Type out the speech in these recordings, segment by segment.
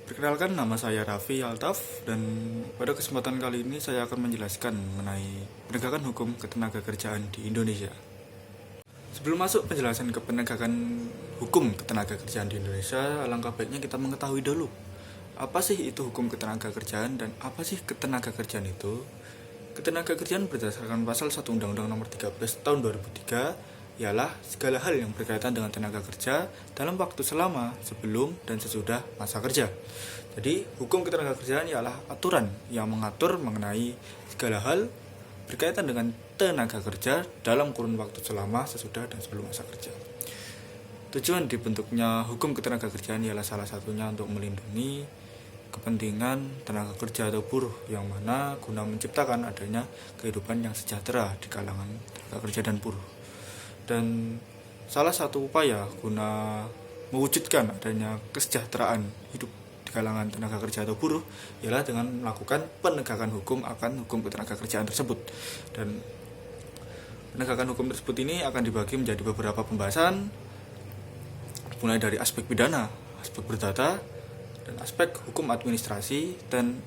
Perkenalkan, nama saya Raffi Altaf, dan pada kesempatan kali ini saya akan menjelaskan mengenai penegakan hukum ketenagakerjaan di Indonesia. Sebelum masuk penjelasan ke penegakan hukum ketenagakerjaan di Indonesia, alangkah baiknya kita mengetahui dulu apa sih itu hukum ketenagakerjaan dan apa sih ketenagakerjaan itu. Ketenagakerjaan berdasarkan pasal 1 Undang-Undang Nomor 13 Tahun 2003 ialah segala hal yang berkaitan dengan tenaga kerja dalam waktu selama, sebelum, dan sesudah masa kerja. Jadi, hukum ketenagakerjaan ialah aturan yang mengatur mengenai segala hal berkaitan dengan tenaga kerja dalam kurun waktu selama, sesudah, dan sebelum masa kerja. Tujuan dibentuknya hukum ketenagakerjaan ialah salah satunya untuk melindungi kepentingan tenaga kerja atau buruh, yang mana guna menciptakan adanya kehidupan yang sejahtera di kalangan tenaga kerja dan buruh. Dan salah satu upaya guna mewujudkan adanya kesejahteraan hidup di kalangan tenaga kerja atau buruh ialah dengan melakukan penegakan hukum akan hukum ketenagakerjaan tersebut. Dan penegakan hukum tersebut ini akan dibagi menjadi beberapa pembahasan, mulai dari aspek pidana, aspek perdata, dan aspek hukum administrasi. Dan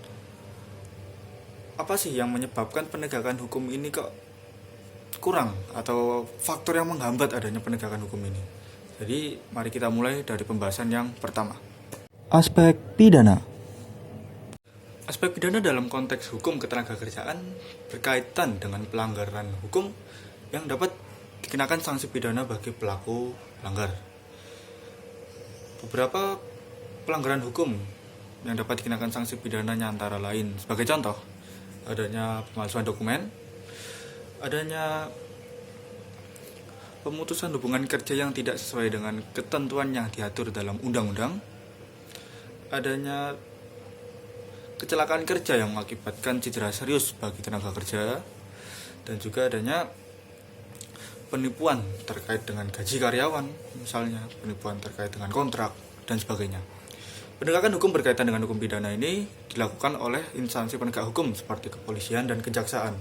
apa sih yang menyebabkan penegakan hukum ini kok kurang, atau faktor yang menghambat adanya penegakan hukum ini. Jadi mari kita mulai dari pembahasan yang pertama. Aspek pidana. Aspek pidana dalam konteks hukum ketenagakerjaan berkaitan dengan pelanggaran hukum yang dapat dikenakan sanksi pidana bagi pelaku pelanggar. Beberapa pelanggaran hukum yang dapat dikenakan sanksi pidananya antara lain, sebagai contoh, adanya pemalsuan dokumen, adanya pemutusan hubungan kerja yang tidak sesuai dengan ketentuan yang diatur dalam undang-undang, adanya kecelakaan kerja yang mengakibatkan cedera serius bagi tenaga kerja, dan juga adanya penipuan terkait dengan gaji karyawan, misalnya penipuan terkait dengan kontrak, dan sebagainya. Penegakan hukum berkaitan dengan hukum pidana ini dilakukan oleh instansi penegak hukum seperti kepolisian dan kejaksaan,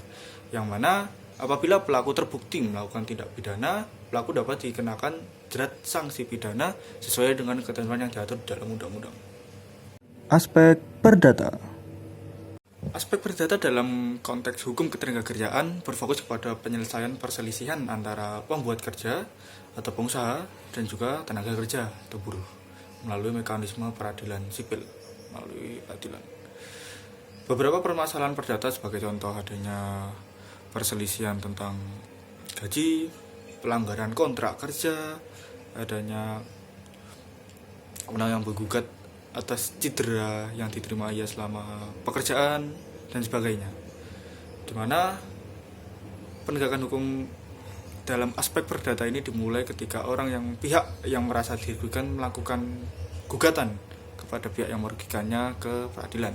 yang mana apabila pelaku terbukti melakukan tindak pidana, pelaku dapat dikenakan jerat sanksi pidana sesuai dengan ketentuan yang diatur dalam undang-undang. Aspek perdata. Aspek perdata dalam konteks hukum ketenagakerjaan berfokus kepada penyelesaian perselisihan antara pembuat kerja atau pengusaha dan juga tenaga kerja atau buruh melalui mekanisme peradilan sipil, melalui peradilan. Beberapa permasalahan perdata sebagai contoh adanya perselisihan tentang gaji, pelanggaran kontrak kerja, adanya orang yang bergugat atas cedera yang diterima ia selama pekerjaan, dan sebagainya. Dimana penegakan hukum dalam aspek perdata ini dimulai ketika pihak yang merasa dirugikan melakukan gugatan kepada pihak yang merugikannya ke peradilan.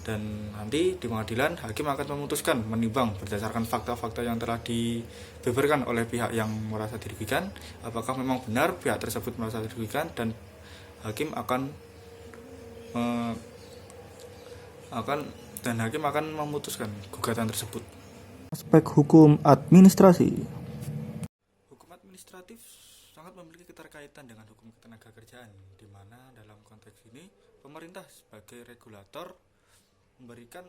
Dan nanti di pengadilan hakim akan memutuskan menimbang berdasarkan fakta-fakta yang telah dibeberkan oleh pihak yang merasa dirugikan, apakah memang benar pihak tersebut merasa dirugikan, dan hakim akan memutuskan gugatan tersebut. Aspek hukum administrasi. Hukum administratif sangat memiliki keterkaitan dengan hukum ketenagakerjaan, di mana dalam konteks ini pemerintah sebagai regulator memberikan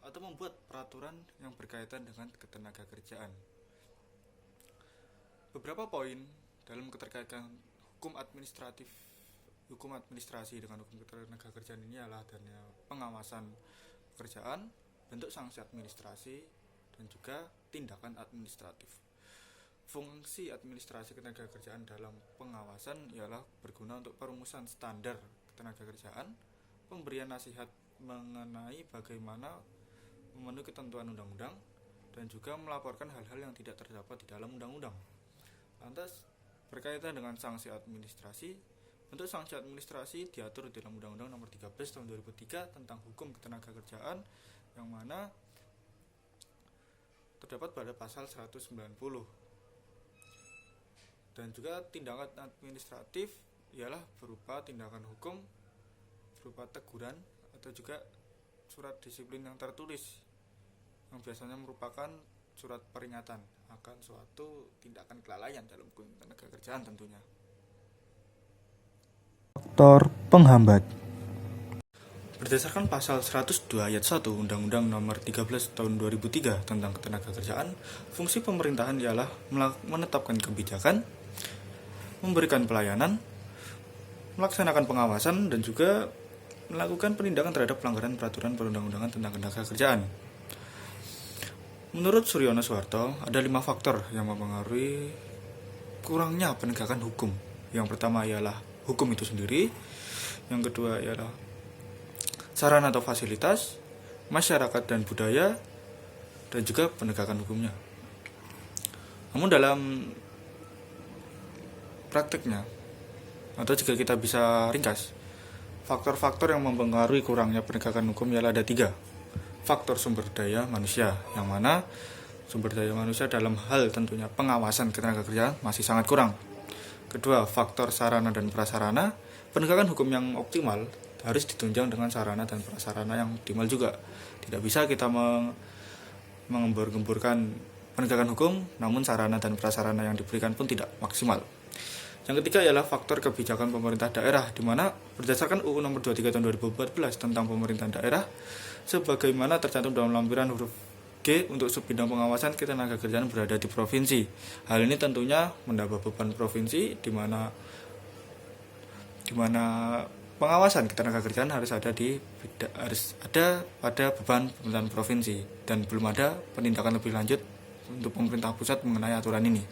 atau membuat peraturan yang berkaitan dengan ketenagakerjaan. Beberapa poin dalam keterkaitan hukum administrasi dengan hukum ketenagakerjaan ini adalah adanya pengawasan pekerjaan, bentuk sanksi administrasi, dan juga tindakan administratif. Fungsi administrasi ketenagakerjaan dalam pengawasan ialah berguna untuk perumusan standar ketenagakerjaan, pemberian nasihat mengenai bagaimana memenuhi ketentuan undang-undang, dan juga melaporkan hal-hal yang tidak terdapat di dalam undang-undang. Lantas, berkaitan dengan sanksi administrasi, bentuk sanksi administrasi diatur dalam Undang-Undang Nomor 13 Tahun 2003 tentang hukum ketenagakerjaan, yang mana terdapat pada pasal 190. Dan juga tindakan administratif ialah berupa tindakan hukum berupa teguran atau juga surat disiplin yang tertulis, yang biasanya merupakan surat peringatan akan suatu tindakan kelalaian dalam hukum ketenagakerjaan tentunya. Faktor penghambat. Berdasarkan pasal 102 ayat 1 Undang-Undang Nomor 13 Tahun 2003 tentang Ketenagakerjaan, fungsi pemerintahan ialah menetapkan kebijakan, memberikan pelayanan, melaksanakan pengawasan, dan juga melakukan penindakan terhadap pelanggaran peraturan perundang-undangan tentang ketenagakerjaan. Menurut Suryono Suharto, ada 5 faktor yang mempengaruhi kurangnya penegakan hukum. Yang pertama ialah hukum itu sendiri, yang kedua ialah sarana atau fasilitas, masyarakat dan budaya, dan juga penegakan hukumnya. Namun dalam prakteknya, atau jika kita bisa ringkas, faktor-faktor yang mempengaruhi kurangnya penegakan hukum ialah ada 3. Faktor sumber daya manusia, yang mana sumber daya manusia dalam hal tentunya pengawasan ketenagakerjaan masih sangat kurang. Kedua, faktor sarana dan prasarana. Penegakan hukum yang optimal harus ditunjang dengan sarana dan prasarana yang optimal juga. Tidak bisa kita menggembur-gemburkan penegakan hukum, namun sarana dan prasarana yang diberikan pun tidak maksimal. Yang ketiga ialah faktor kebijakan pemerintah daerah, di mana berdasarkan UU Nomor 23 Tahun 2014 tentang pemerintahan daerah, sebagaimana tercantum dalam lampiran huruf G untuk subbidang pengawasan ketenagakerjaan berada di provinsi. Hal ini tentunya menambah beban provinsi, di mana pengawasan ketenagakerjaan harus ada pada beban pemerintahan provinsi, dan belum ada penindakan lebih lanjut untuk pemerintah pusat mengenai aturan ini.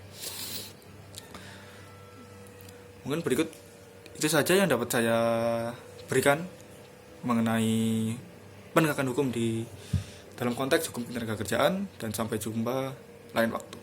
Mungkin berikut itu saja yang dapat saya berikan mengenai penegakan hukum di dalam konteks hukum ketenagakerjaan, dan sampai jumpa lain waktu.